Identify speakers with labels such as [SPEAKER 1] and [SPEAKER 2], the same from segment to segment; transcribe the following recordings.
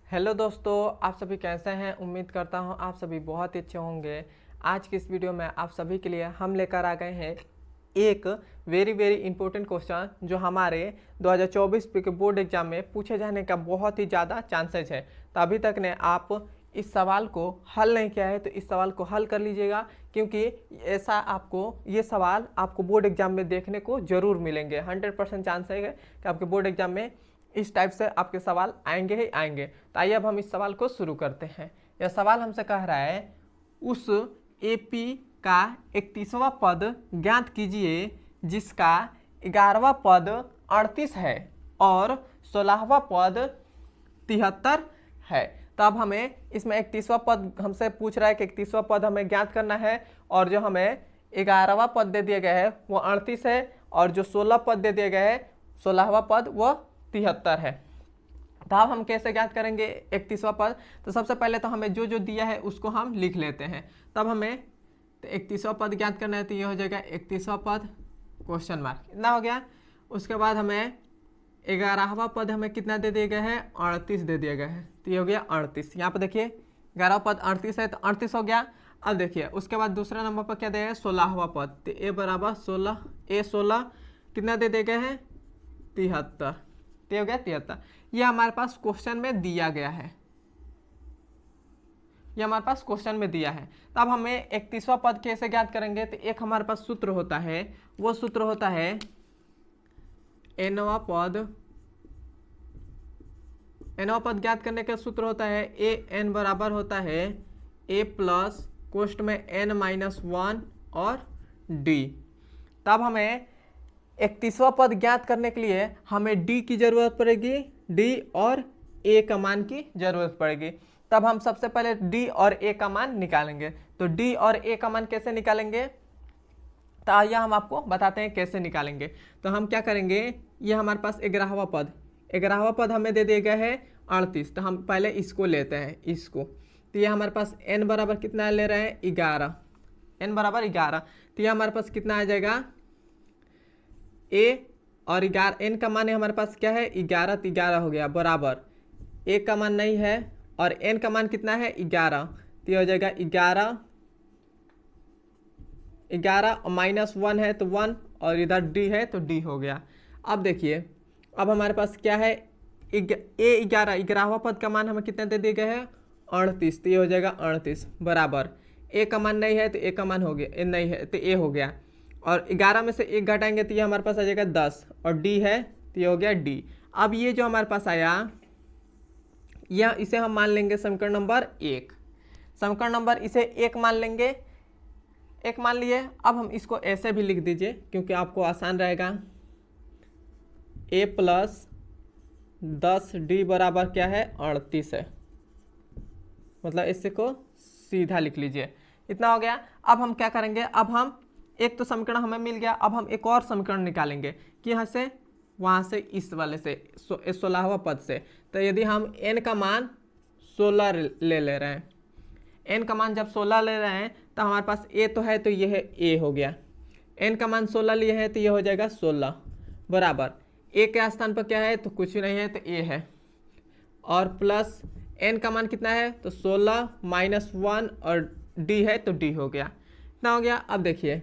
[SPEAKER 1] Hello दोस्तों, आप सभी कैसे हैं। उम्मीद करता हूं आप सभी बहुत ही अच्छे होंगे। आज की इस वीडियो में आप सभी के लिए हम लेकर आ गए हैं एक वेरी इंपॉर्टेंट क्वेश्चन जो हमारे 2024 के बोर्ड एग्जाम में पूछे जाने का बहुत ही ज़्यादा चांसेस है। तो अभी तक ने आप इस सवाल को हल नहीं किया है तो इस सवाल को हल कर लीजिएगा, क्योंकि ऐसा ये सवाल आपको बोर्ड एग्जाम में देखने को जरूर मिलेंगे। 100% चांस है कि आपके बोर्ड एग्जाम में इस टाइप से आपके सवाल आएंगे ही आएंगे। तो आइए अब हम इस सवाल को शुरू करते हैं। यह सवाल हमसे कह रहा है, उस एपी का 31वां पद ज्ञात कीजिए जिसका 11वां पद 38 है और 16वां पद 73 है। तो अब हमें इसमें 31वां पद हमसे पूछ रहा है कि 31वां पद हमें ज्ञात करना है, और जो हमें 11वां पद दे दिया गया है वो 38 है, और जो 16 पद दे दिया गया है 16वां पद वो 73 है। तो अब हम कैसे ज्ञात करेंगे 31वां पद। तो सबसे पहले तो हमें जो जो दिया है उसको हम लिख लेते हैं। तब हमें तो 31वां पद ज्ञात करना है, तो ये हो जाएगा 31वां पद क्वेश्चन मार्क, इतना हो गया। उसके बाद हमें 11वां पद हमें कितना दे दिया गया है, 38 दे दिया गया है, तो ये हो गया 38। यहाँ पर देखिए 11वां पद 38 है तो 38 हो गया। अब देखिए उसके बाद दूसरे नंबर पर क्या दिया है, 16वां पद, तो ए बराबर 16, ए 16 कितना दे दिया गया है, 73, तो हो गया 73। ये हमारे पास क्वेश्चन में दिया गया है, ये हमारे पास क्वेश्चन में दिया है। तो अब हमें 31वां पद कैसे ज्ञात करेंगे। तो एक हमारे पास सूत्र होता है, वो सूत्र होता है एनवां पद ज्ञात करने का सूत्र होता है ए एन बराबर होता है ए प्लस कोष्ट में एन माइनस 1 और डी। तब हमें 31वां पद ज्ञात करने के लिए हमें डी की जरूरत पड़ेगी, डी और ए का मान की जरूरत पड़ेगी। तब हम सबसे पहले डी और ए का मान निकालेंगे। तो डी और ए का मान कैसे निकालेंगे, तो आइए हम आपको बताते हैं कैसे निकालेंगे। तो हम क्या करेंगे, ये हमारे पास 11वां पद हमें दे दिया गया है 38, तो हम पहले इसको लेते हैं, इसको। तो ये हमारे पास n बराबर कितना ले रहे हैं, 11, n बराबर 11। तो ये हमारे पास कितना आ जाएगा, a और 11, n का मान है हमारे पास क्या है 11, तो 11 हो गया बराबर, a का मान नहीं है और n का मान कितना है 11, तो ये हो जाएगा 11 और माइनस 1 है तो 1, और इधर d है तो d हो गया। अब देखिए अब हमारे पास क्या है, ए 11वां पद का मान हमें कितना दे दिया गया है 38, तो ये हो जाएगा 38 बराबर, ए का मान नहीं है तो ए का मान हो गया, ए नहीं है तो ए हो गया, और 11 में से 1 घटाएंगे तो ये हमारे पास आ जाएगा 10, और डी है तो ये हो गया डी। अब ये जो हमारे पास आया यह इसे हम मान लेंगे समीकरण नंबर 1, समीकरण नंबर इसे 1 मान लेंगे, 1 मान लिए। अब हम इसको ऐसे भी लिख दीजिए क्योंकि आपको आसान रहेगा, ए प्लस 10 डी बराबर क्या है 38 है, मतलब इससे को सीधा लिख लीजिए, इतना हो गया। अब हम क्या करेंगे, अब हम एक तो समीकरण हमें मिल गया, अब हम एक और समीकरण निकालेंगे कि यहाँ से वहाँ से इस वाले से 16वां पद से। तो यदि हम n का मान 16 ले रहे हैं, n का मान जब 16 ले रहे हैं तो हमारे पास a तो है, तो ये है a हो गया, n का मान 16 लिए है तो ये हो जाएगा 16 बराबर, a के स्थान पर क्या है तो कुछ नहीं है तो a है, और प्लस n का मान कितना है तो 16 माइनस 1 और d है तो d हो गया, इतना हो गया। अब देखिए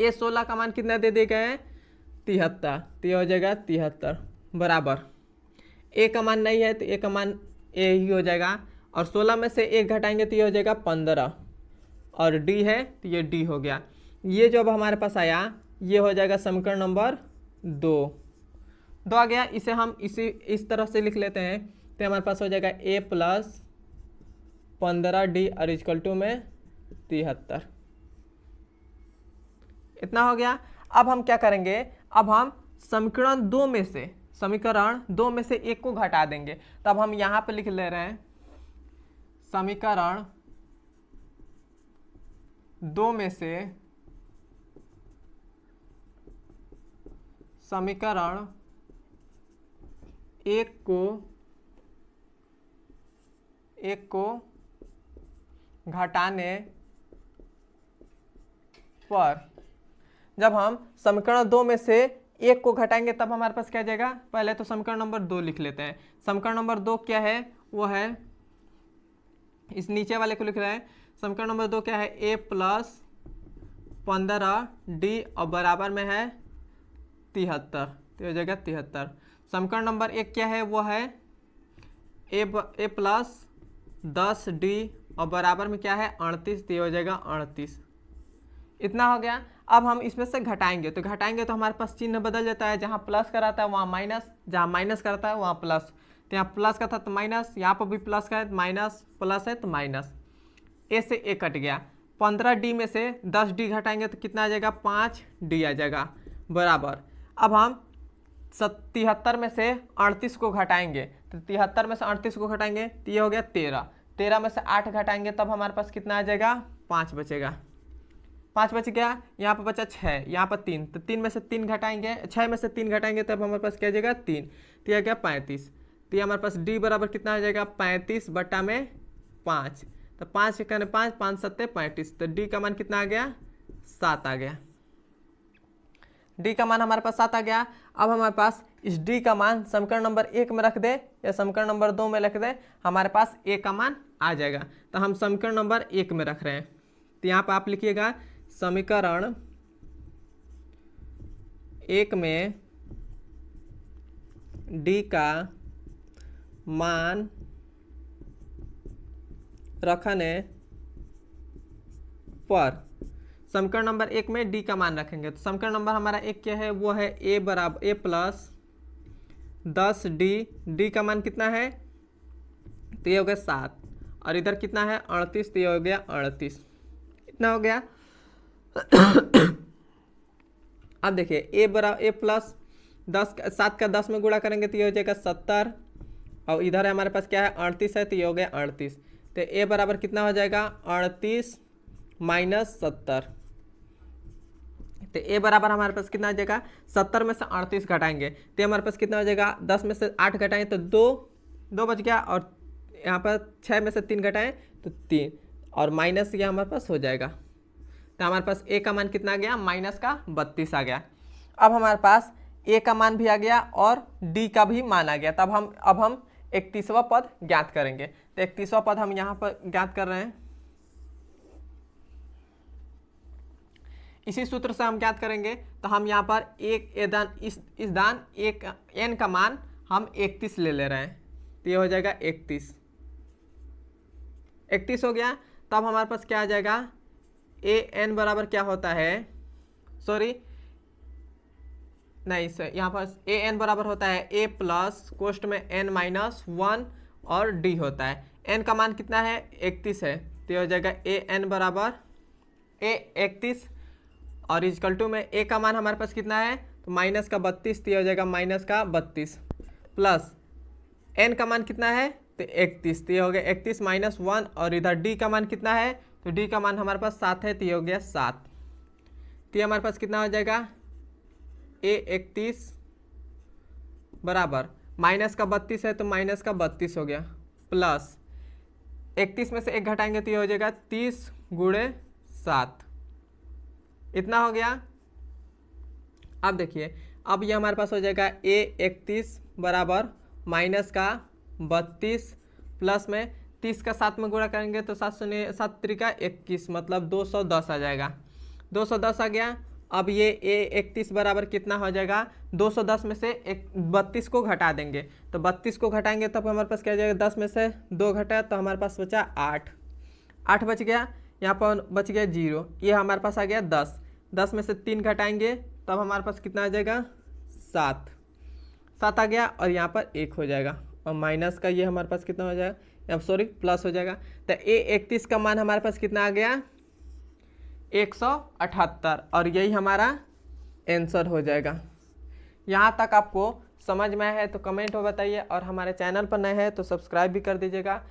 [SPEAKER 1] a 16 का मान कितना दे दिया गया है 73, तो ये हो जाएगा 73 बराबर, a का मान नहीं है तो a का मान a ही हो जाएगा, और 16 में से 1 घटाएंगे तो ये हो जाएगा 15, और d है तो ये d हो गया। ये जो अब हमारे पास आया ये हो जाएगा समीकरण नंबर 2 आ गया। इसे हम इस तरह से लिख लेते हैं, तो हमारे पास हो जाएगा a प्लस 15d और इक्वल टू में 73, इतना हो गया। अब हम क्या करेंगे, अब हम समीकरण 2 में से एक को घटा देंगे। तो अब हम यहाँ पे लिख ले रहे हैं समीकरण 2 में से समीकरण 1 को घटाने पर, जब हम समीकरण 2 में से एक को घटाएंगे तब हमारे पास क्या आ जाएगा, पहले तो समीकरण नंबर 2 लिख लेते हैं। समीकरण नंबर 2 क्या है, वो है, इस नीचे वाले को लिख रहे हैं। समीकरण नंबर 2 क्या है, a + 15d और बराबर में है 73, तो हो जाएगा 73। समीकरण नंबर 1 क्या है, वो है a + 10d और बराबर में क्या है 38, तो हो जाएगा 38। इतना हो गया। अब हम इसमें से घटाएंगे, तो घटाएंगे तो हमारे पास चिन्ह बदल जाता है, जहाँ प्लस का रहता है वहाँ माइनस, जहाँ माइनस का रहता है वहाँ प्लस। तो यहाँ प्लस का था तो माइनस, यहाँ पर भी प्लस का है तो माइनस, प्लस है तो माइनस। ए से ए कट गया। 15d में से 10d घटाएंगे तो कितना आ जाएगा, 5d आ जाएगा, बराबर। अब हम 73 में से 38 को घटाएंगे, तो 73 में से 38 को घटाएंगे तो ये हो गया 13। 13 में से 8 घटाएंगे तब हमारे पास कितना आ जाएगा, 5 बचेगा। 5 बच गया, यहाँ पर बचा 6, यहाँ पर 3, तो 3 में से 3 घटाएंगे, 6 में से 3 घटाएंगे तब हमारे पास क्या आ जाएगा 3, तो यह गया 35। तो ये हमारे पास d बराबर कितना आ जाएगा, 35/5। तो 5 × 5, 5 × 7 = 35, तो d का मान कितना आ गया, 7 आ गया। d का मान हमारे पास 7 आ गया। अब हमारे पास इस d का मान समीकरण नंबर 1 में रख दे या समीकरण नंबर 2 में रख दे, हमारे पास a का मान आ जाएगा। तो हम समीकरण नंबर 1 में रख रहे हैं, तो यहाँ पर आप लिखिएगा समीकरण 1 में d का मान रखने पर, समीकरण नंबर 1 में d का मान रखेंगे, तो समीकरण नंबर हमारा 1 क्या है, वो है a + 10d, d का मान कितना है, तो ये हो गया 7, और इधर कितना है 38, तो ये हो गया 38। इतना हो गया। अब देखिए a + 10, 7 का 10 में गुणा करेंगे तो ये हो जाएगा 70, और इधर है हमारे पास क्या है 38 है, तो ये हो गया 38। तो a बराबर कितना हो जाएगा, 38 - 70। तो a बराबर हमारे पास कितना आ जाएगा, 70 में से 38 घटाएंगे तो हमारे पास कितना हो जाएगा, 10 में से 8 घटाएं तो 2 बच गया, और यहाँ पर 6 में से 3 घटाएं तो 3, और माइनस ये हमारे पास हो जाएगा। तो हमारे पास a का मान कितना आ गया, -32 आ गया। अब हमारे पास a का मान भी आ गया और d का भी मान आ गया। तब अब हम 31वां पद ज्ञात करेंगे। तो 31वां पद हम यहाँ पर ज्ञात कर रहे हैं। इसी सूत्र से हम ज्ञात करेंगे। तो हम यहाँ पर इस दान n का मान हम 31 ले रहे हैं, तो ये हो जाएगा 31 हो गया। तब हमारे पास क्या आ जाएगा, an बराबर क्या होता है, सॉरी नहीं सर, यहाँ पर an बराबर होता है a + कोष्ठ में n - 1 और d होता है। n का मान कितना है, 31 है, तो ये हो जाएगा an बराबर 31, और इक्वल टू में a का मान हमारे पास कितना है, तो -32, तो ये हो जाएगा -32 प्लस n का मान कितना है, तो 31, तो ये हो गया 31 - 1, और इधर d का मान कितना है, तो d का मान हमारे पास 7 है, तो ये हो गया 7। तो ये हमारे पास कितना हो जाएगा, a31 बराबर -32 है तो -32 हो गया, प्लस 31 में से 1 घटाएंगे तो ये हो जाएगा 30 × 7। इतना हो गया। अब देखिए, अब ये हमारे पास हो जाएगा a31 बराबर -32 प्लस में 30 का 7 में गुणा करेंगे तो 7 त्रिका 21, मतलब 210 आ जाएगा। 210 आ गया। अब ये a31 बराबर कितना हो जाएगा, 210 में से 32 को घटा देंगे, तो 32 को घटाएंगे तब हमारे पास क्या आ जाएगा, 10 में से 2 घटा तो हमारे पास बचा 8 बच गया। यहाँ पर बच गया 0, ये हमारे पास आ गया 10 में से 3 घटाएंगे तब हमारे पास कितना आ जाएगा, 7 आ गया, और यहाँ पर 1 हो जाएगा, और माइनस का ये हमारे पास कितना हो जाएगा, अब सॉरी प्लस हो जाएगा। तो a31 का मान हमारे पास कितना आ गया, 178, और यही हमारा आंसर हो जाएगा। यहाँ तक आपको समझ में आया है तो कमेंट में बताइए, और हमारे चैनल पर नए हैं तो सब्सक्राइब भी कर दीजिएगा।